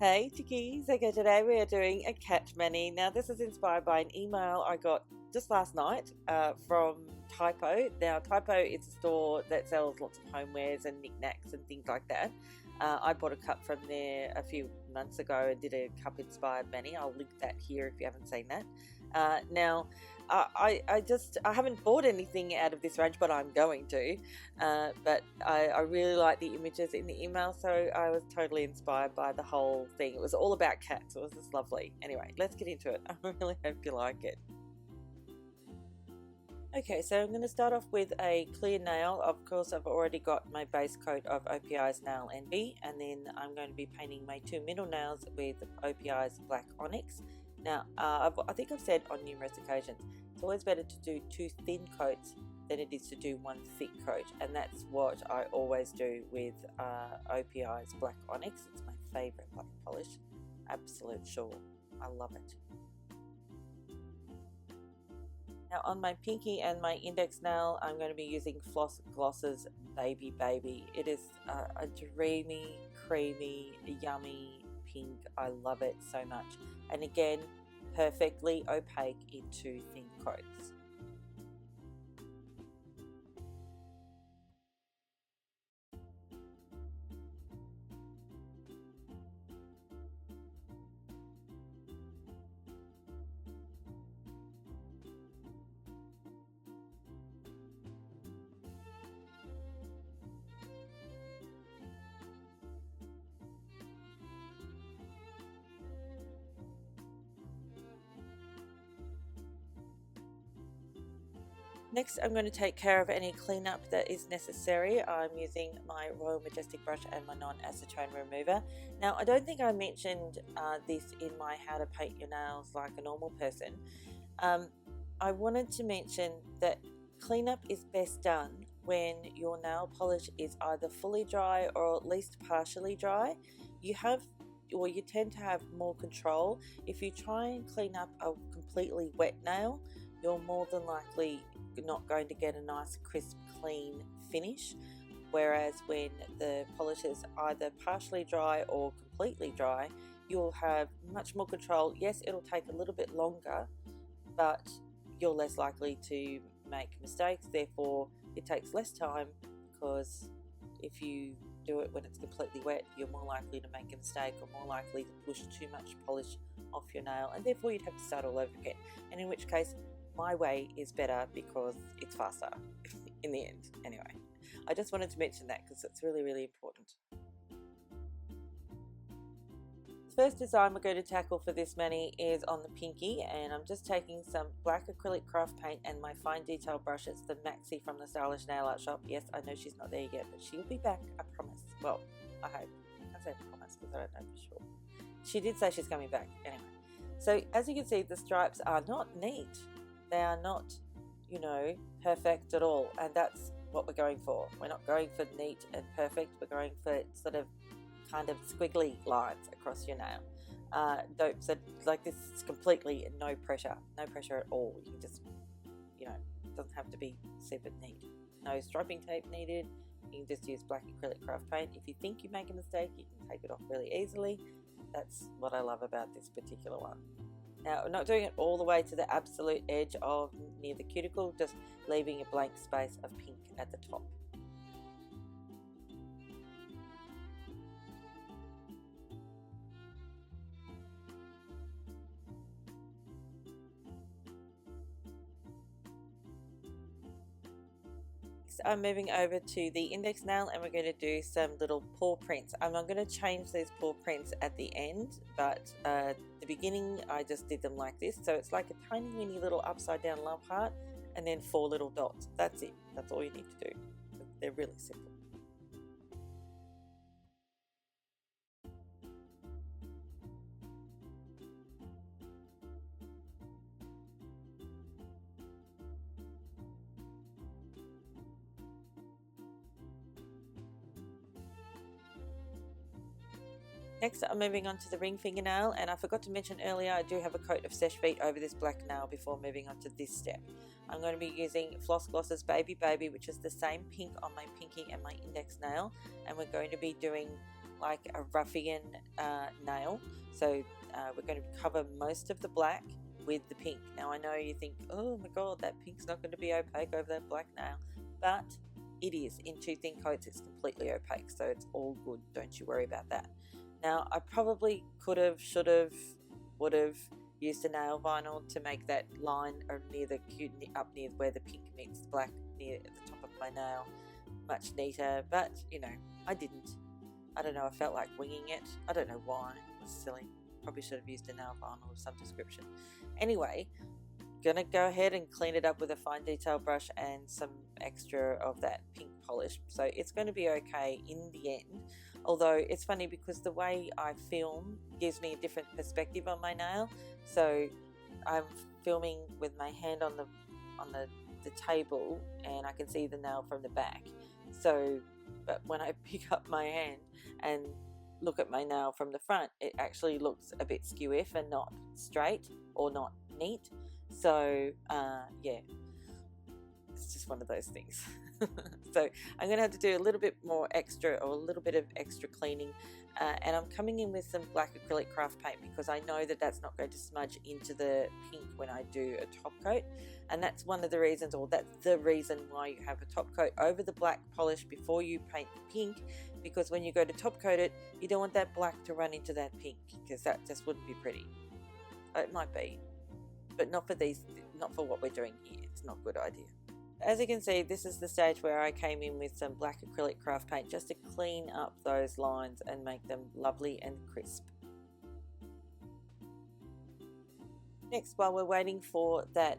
Hey chickies, okay, today we are doing a cat mani. Now this is inspired by an email I got just last night from Typo. Now Typo is a store that sells lots of homewares and knickknacks and things like that. I bought a cup from there a few months ago and did a cup inspired mani. I'll link that here if you haven't seen that. Now I haven't bought anything out of this range, but I'm going to. But I really like the images in the email, so I was totally inspired by the whole thing. It was all about cats. It was just lovely. Anyway, let's get into it. I really hope you like it. Okay, so I'm going to start off with a clear nail. Of course, I've already got my base coat of OPI's Nail Envy, and then I'm going to be painting my two middle nails with OPI's Black Onyx. Now, I think I've said on numerous occasions, it's always better to do two thin coats than it is to do one thick coat, and that's what I always do with OPI's Black Onyx. It's my favourite black polish, absolute sure. I love it. Now on my pinky and my index nail, I'm going to be using Floss Gloss's Baby Baby. It is a dreamy, creamy, yummy pink. I love it so much. And again, perfectly opaque into thin coats. Next, I'm going to take care of any cleanup that is necessary. I'm using my Royal Majestic brush and my non-acetone remover. Now, I don't think I mentioned this in my How to Paint Your Nails Like a Normal Person. I wanted to mention that cleanup is best done when your nail polish is either fully dry or at least partially dry. You tend to have more control. If you try and clean up a completely wet nail, you're more than likely not going to get a nice crisp clean finish, whereas when the polish is either partially dry or completely dry, you'll have much more control. Yes, it'll take a little bit longer, but you're less likely to make mistakes, therefore it takes less time, because if you do it when it's completely wet, you're more likely to make a mistake or more likely to push too much polish off your nail, and therefore you'd have to start all over again, and in which case my way is better because it's faster in the end. Anyway, I just wanted to mention that because it's really, really important. The first design we're going to tackle for this mani is on the pinky, and I'm just taking some black acrylic craft paint and my fine detail brushes, the MAXI from the Stylish Nail Art Shop. Yes, I know she's not there yet, but she'll be back, I promise. Well, I hope. I can't say promise because I don't know for sure. She did say she's coming back. Anyway, so as you can see, the stripes are not neat. They are not, perfect at all, and that's what we're going for. We're not going for neat and perfect. We're going for sort of kind of squiggly lines across your nail. Like this is completely no pressure at all. You can just, it doesn't have to be super neat. No striping tape needed. You can just use black acrylic craft paint. If you think you make a mistake, you can take it off really easily. That's what I love about this particular one. Now, I'm not doing it all the way to the absolute edge of near the cuticle, just leaving a blank space of pink at the top. I'm moving over to the index nail, and we're going to do some little paw prints. I'm not going to change these paw prints at the end, but at the beginning I just did them like this. So it's like a tiny mini little upside down love heart and then 4 little dots. That's it. That's all you need to do. They're really simple. Next, I'm moving on to the ring fingernail, and I forgot to mention earlier I do have a coat of Seche Vite over this black nail before moving on to this step. I'm going to be using Floss Gloss's Baby Baby, which is the same pink on my pinky and my index nail, and we're going to be doing like a ruffian nail. So we're going to cover most of the black with the pink. Now I know you think, oh my god, that pink's not going to be opaque over that black nail, but it is. In 2 thin coats it's completely opaque, so it's all good, don't you worry about that. Now I probably could have, should have, would have used a nail vinyl to make that line near the up near where the pink meets the black near the top of my nail much neater, but you know, I didn't. I don't know, I felt like winging it. I don't know why, it was silly. Probably should have used a nail vinyl of some description. Anyway, gonna go ahead and clean it up with a fine detail brush and some extra of that pink polish, so it's going to be okay in the end. Although it's funny because the way I film gives me a different perspective on my nail, so I'm filming with my hand on the table and I can see the nail from the back. So but when I pick up my hand and look at my nail from the front, it actually looks a bit skew-iff and not straight or not neat. So yeah, it's just one of those things. So I'm gonna have to do a little bit more extra, or a little bit of extra cleaning, and I'm coming in with some black acrylic craft paint because I know that that's not going to smudge into the pink when I do a top coat, and that's one of the reasons, or that's the reason why you have a top coat over the black polish before you paint the pink, because when you go to top coat it, you don't want that black to run into that pink, because that just wouldn't be pretty. It might be, but not for these, not for what we're doing here. It's not a good idea. As you can see, this is the stage where I came in with some black acrylic craft paint just to clean up those lines and make them lovely and crisp. Next, while we're waiting for that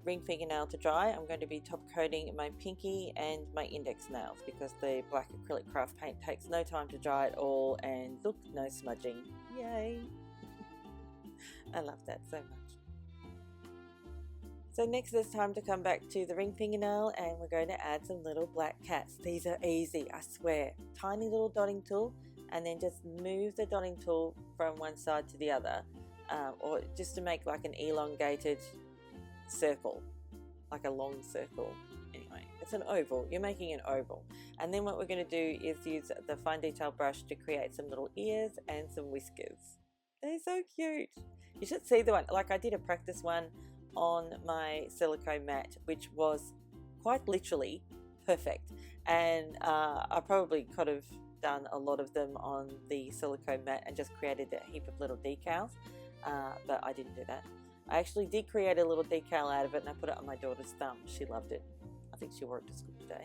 ring fingernail to dry, I'm going to be top coating my pinky and my index nails, because the black acrylic craft paint takes no time to dry at all, and look, no smudging. Yay! I love that so much. So next it's time to come back to the ring fingernail, and we're going to add some little black cats. These are easy, I swear. Tiny little dotting tool, and then just move the dotting tool from one side to the other, or just to make like an elongated circle, like a long circle. Anyway, it's an oval. You're making an oval. And then what we're going to do is use the fine detail brush to create some little ears and some whiskers. They're so cute. You should see the one, like I did a practice one on my silicone mat, which was quite literally perfect, and I probably could have done a lot of them on the silicone mat and just created a heap of little decals, but I didn't do that. I actually did create a little decal out of it, and I put it on my daughter's thumb. She loved it. I think she wore it to school today.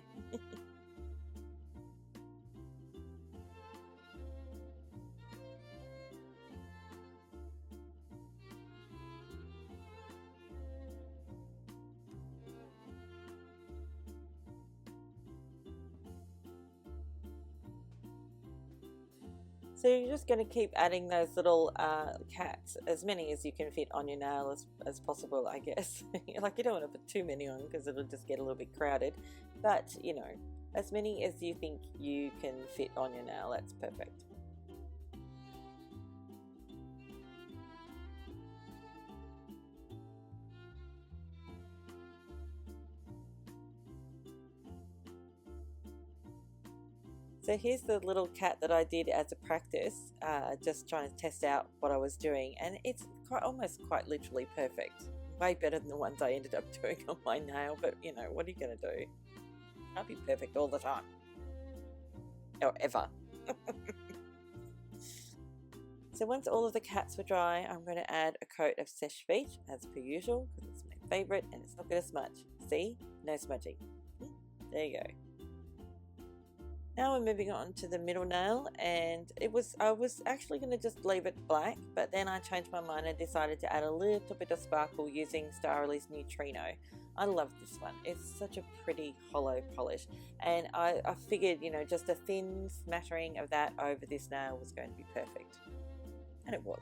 So you're just going to keep adding those little cats, as many as you can fit on your nail as possible, I guess. Like, you don't want to put too many on because it'll just get a little bit crowded, but you know, as many as you think you can fit on your nail, that's perfect. So here's the little cat that I did as a practice, just trying to test out what I was doing, and it's almost quite literally perfect. Way better than the ones I ended up doing on my nail, but you know, what are you going to do? Can't be perfect all the time. Or ever. So once all of the cats were dry, I'm going to add a coat of Seche Vite, as per usual, because it's my favourite and it's not going to smudge. See? No smudging. There you go. Now we're moving on to the middle nail, and I was actually going to just leave it black, but then I changed my mind and decided to add a little bit of sparkle using Starrily's Neutrino. I love this one. It's such a pretty hollow polish, and I figured, you know, just a thin smattering of that over this nail was going to be perfect, and it was.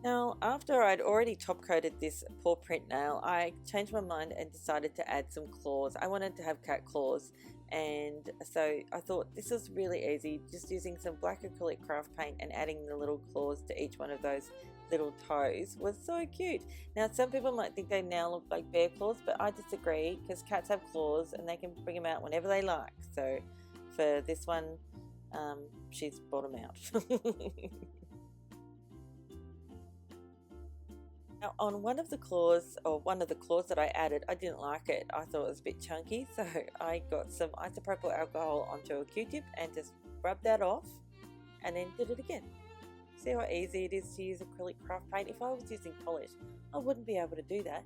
Now, after I'd already top coated this paw print nail, I changed my mind and decided to add some claws. I wanted to have cat claws, and so I thought this was really easy, just using some black acrylic craft paint and adding the little claws to each one of those little toes was so cute. Now some people might think they now look like bear claws, but I disagree, because cats have claws and they can bring them out whenever they like. So for this one, she's brought them out. Now on one of the claws that I added, I didn't like it. I thought it was a bit chunky, so I got some isopropyl alcohol onto a Q-tip and just rubbed that off and then did it again. See how easy it is to use acrylic craft paint? If I was using polish, I wouldn't be able to do that.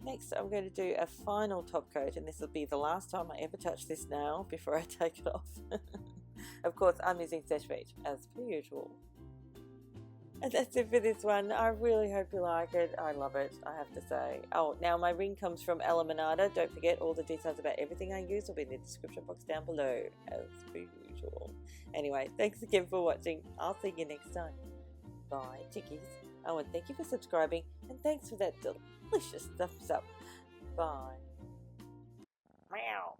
Next, I'm going to do a final top coat, and this will be the last time I ever touch this nail before I take it off. Of course, I'm using Seche Vite as per usual. And that's it for this one. I really hope you like it. I love it, I have to say. Oh, now my ring comes from Eliminata. Don't forget, all the details about everything I use will be in the description box down below, as per usual. Anyway, thanks again for watching. I'll see you next time. Bye, chickies. Oh, and thank you for subscribing, and thanks for that delicious thumbs up. Bye. Meow.